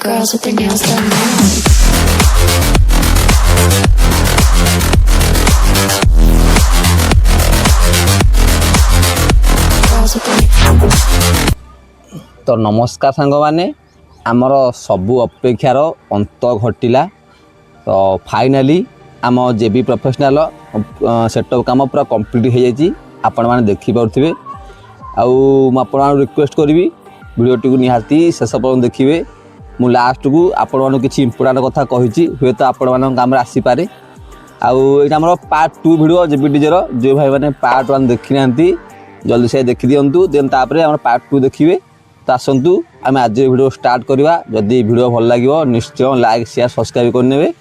girls with their nails done now. तो नमस्कार सांग मैंने आमर सबू अपेक्षार अंत घटिला। तो फाइनाली आम जेबी प्रोफेशनल सेटअप काम पूरा कंप्लीट हो जाए आपण मैंने देखिपे। आपन रिक्वेस्ट करी भिडियोटी को निहाती शेष पर्यटन देखिए। मु लास्ट को आपण मानक किसी इंपोर्टाट कथा कही हुए तो आपण मान काम आसीपे। आम पार्ट 2 भिडियो जेबी डीजेर जो भाई मैंने पार्ट 1 देखी ना जल्दी से देखी दिंतु देन तापर आम पार्ट 2 देखिए। तो आसतु आम आज भिडियो स्टार्ट करवा। जदि भिडियो भल लगे निश्चय लाइक शेयर सब्सक्राइब करने।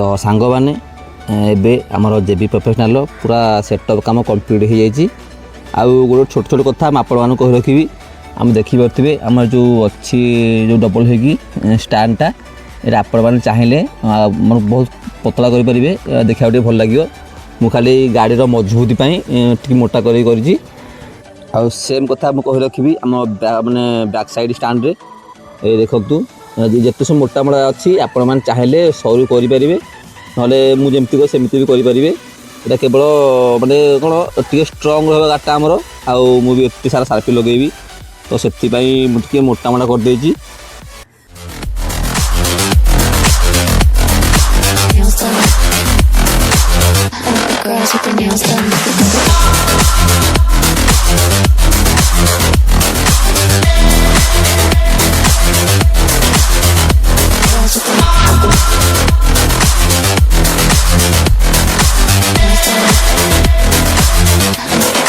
तो सांग मैंने एबे आमर जेबी प्रोफेशनल पूरा सेटअप काम कंप्लीट हो जाइए। आउ गोटे छोट छोट कथा आपण मान कही रखी आम देखिपे आम जो अच्छी जो डबल होगी स्टैंडटा ये आपण मैंने चाहिए बहुत पतला करेंगे देखा भल लगे। मु खाली गाड़ी मजबूती टी मोटा कर सेम कथा मुझे कही रखी आम माने बैक साइड स्टैंड रे देखु जिते सब मोटा मोटा अच्छी आपण मैंने चाहिए सरू करेंगे ना मुझे सेमती भी करेंगे। यहाँ केवल माने कौन टे स्ट्रंग रहा गाटा आमर आउ मुझे एत सारा सार्फी लगेबी तो से मुझे मोटा मोटा करदे। Girls with their nails done.